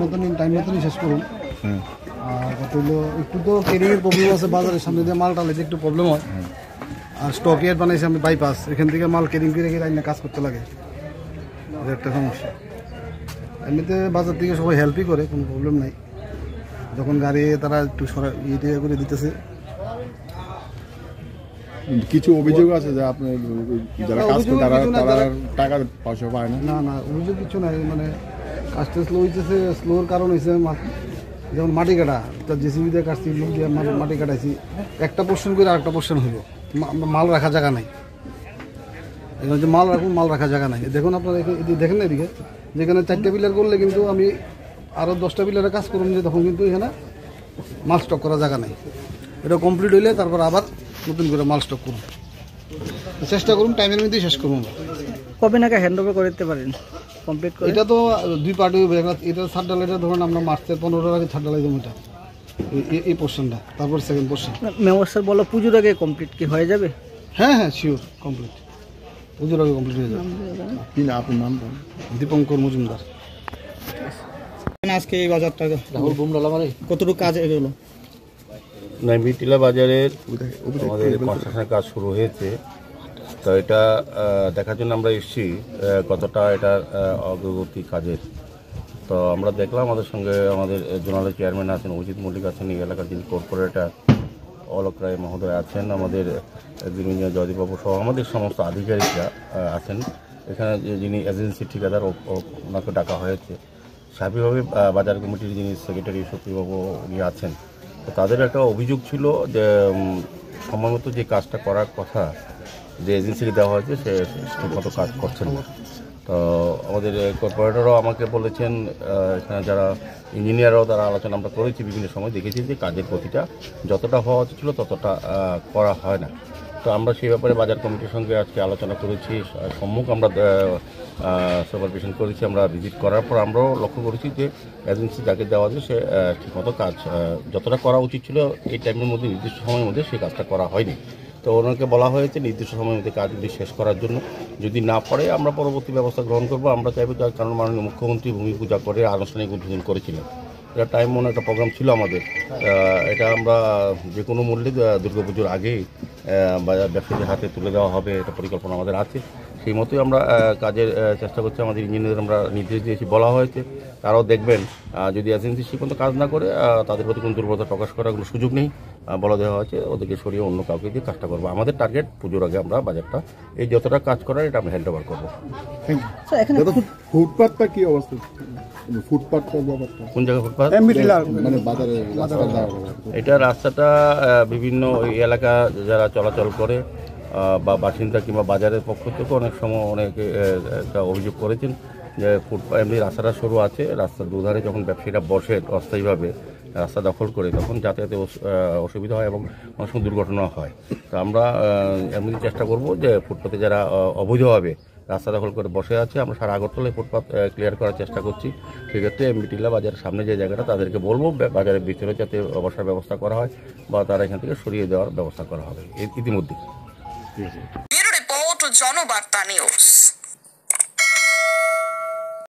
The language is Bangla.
মতনই টাইম মতনই শেষ করুন। আর কথা হলো একটু তো ক্যারিংয়ের প্রবলেম আছে, বাজারের সামনে দিয়ে মাল টালে একটু প্রবলেম হয়। আর স্টক এয়ার বানাইছি আমি বাইপাস, এখান থেকে মাল ক্যারিং করে গিয়ে কাজ করতে লাগে, এটা একটা সমস্যা। এমনিতে বাজার থেকে সবাই হেল্পই করে, কোনো প্রবলেম নাই। যখন গাড়ি তারা একটু ইয়ে করে দিতেছে। কিছু অভিযোগ আছে যে আপনি যারা কাজ করে তারা টাকা পয়সা পায় না? না না, অভিযোগ কিছু নাই, মানে কাজটা স্লো হইতেছে। স্লোর কারণ হয়েছে যেমন মাটি কাটা, জেসিবি দিয়ে কাটছি, লোক দিয়ে মাটি কাটাইছি, একটা পোর্শন করে আরেকটা পোর্শন হইব, মাল রাখার জায়গা নাই। এখানে যে মাল রাখুন, মাল রাখার জায়গা নাই। দেখুন আপনারা দেখেন না এদিকে, যেখানে 4টা পিলার করলে কিন্তু আমি আরও 10টা পিলারে কাজ করুন, যে তখন কিন্তু এখানে মাল স্টক করার জায়গা নাই। এটা কমপ্লিট হইলে তারপর আবার নতুন করে মাল স্টক করুন, চেষ্টা করুন টাইমের মধ্যেই শেষ করুন। কবে নাকি হ্যান্ড ওভার করে দিতে পারেন কমপ্লিট করে? এটা তো 2 পার্টি হবে। এটা ছাদ ঢালাইটা ধরুন আমরা মার্চের 15টার আগে ছাদ ঢালাই দেবো, এটা এই পোর্শনটা, তারপর সেকেন্ড পোর্শন। মেম্বার স্যার বলো পুজোর আগে কমপ্লিট কি হয়ে যাবে? হ্যাঁ হ্যাঁ, শিওর কমপ্লিট, পুজোর আগে কমপ্লিট হয়ে যাবে। কি না আপনার নাম? দীপঙ্কর মজুমদার। আজকে এই বাজারটা কতটুকু কাজ এগোলো? মিটিলা বাজারের আমাদের কনস্ট্রাকশনের কাজ শুরু হয়েছে, তো এটা দেখার জন্য আমরা এসেছি কতটা এটার অগ্রগতি কাজের। তো আমরা দেখলাম আমাদের সঙ্গে আমাদের জোনালের চেয়ারম্যান আছেন, অজিত মল্লিক আছেন, এই এলাকার যিনি কর্পোরেটর অলোক রায় মহোদয় আছেন, আমাদের একজন ইঞ্জিনিয়ার জয়দীপবাবু সহ আমাদের সমস্ত আধিকারিকরা আছেন। এখানে যিনি এজেন্সি ঠিকাদার ওনাকে ডাকা হয়েছে, স্বাভাবিকভাবে বাজার কমিটির যিনি সেক্রেটারি সত্যিবাবু উনি আছেন। তো তাদের একটা অভিযোগ ছিল যে সময়মতো যে কাজটা করার কথা যে এজেন্সিকে দেওয়া হয়েছে সে ঠিকমতো কাজ করছেন না। তো আমাদের কর্পোরেটরও আমাকে বলেছেন, এখানে যারা ইঞ্জিনিয়াররাও তারা আলোচনা আমরা করেছি, বিভিন্ন সময় দেখেছি যে কাজের গতিটা যতটা হওয়া উচিত ছিল ততটা করা হয় না। তো আমরা সেই ব্যাপারে বাজার কমিটির সঙ্গে আজকে আলোচনা করেছি, সম্মুখ আমরা সুপারভিশন করেছি। আমরা ভিজিট করার পর আমরাও লক্ষ্য করেছি যে এজেন্সি যাকে দেওয়া আছে সে ঠিকমতো কাজ যতটা করা উচিত ছিল এই টাইমের মধ্যে, নির্দিষ্ট সময়ের মধ্যে সেই কাজটা করা হয়নি। তো ওনাকে বলা হয়েছে নির্দিষ্ট সময়ের মধ্যে কাজগুলি শেষ করার জন্য, যদি না পারে আমরা পরবর্তী ব্যবস্থা গ্রহণ করবো। আমরা চাইবো, যার কারণ মাননীয় মুখ্যমন্ত্রী ভূমি পূজা করে আনুষ্ঠানিক উদ্বোধন করেছিলেন, এটা টাইম মনে একটা প্রোগ্রাম ছিল আমাদের। এটা আমরা যে কোনো মূল্যে দুর্গাপুজোর আগেই ব্যবসায়ীদের হাতে তুলে দেওয়া হবে, এটা পরিকল্পনা আমাদের আছে। সেই মতোই আমরা কাজের চেষ্টা করছি। আমাদের ইঞ্জিনিয়ারদের আমরা নির্দেশ দিয়েছি, বলা হয়েছে তারাও দেখবেন যদি এজেন্সি সে পর্যন্ত কাজ না করে তাদের প্রতি কোনো দুর্বলতা প্রকাশ করার কোনো সুযোগ নেই, বলা দেওয়া হয়েছে ওদেরকে সরিয়ে অন্য কাউকে দিয়ে কাজটা করবো। আমাদের টার্গেট পুজোর আগে আমরা বাজারটা এই যতটা কাজ করার এটা আমরা হ্যান্ড ওভার করবো। ফুটপাথটা কি অবস্থা? ফুটপাথটা ব্যাপারটা কোন জায়গায় ফুটপাথ? মানে বাজারে এটা রাস্তাটা বিভিন্ন এলাকা যারা চলাচল করে বা বাসিন্দা কিংবা বাজারের পক্ষ থেকে অনেক সময় অনেকে একটা অভিযোগ করেছেন যে ফুটপাথ এমনি রাস্তাটা সরু আছে, রাস্তার দুধারে যখন ব্যবসায়ীরা বসে অস্থায়ীভাবে রাস্তা দখল করে তখন যাতায়াতে অসুবিধা হয় এবং অনেক সময় দুর্ঘটনা হয়। তো আমরা এমনি চেষ্টা করব যে ফুটপাথে যারা অবৈধভাবে রাস্তা দখল করে বসে আছে, আমরা সারা আগরতলায় ফুটপাথ ক্লিয়ার করার চেষ্টা করছি। সেক্ষেত্রে মিটিলা বাজারের সামনে যে জায়গাটা তাদেরকে বলবো বাজারের ভিতরে যাতে বসার ব্যবস্থা করা হয় বা তারা এখান থেকে সরিয়ে দেওয়ার ব্যবস্থা করা হবে ইতিমধ্যে। Report Janabarta news.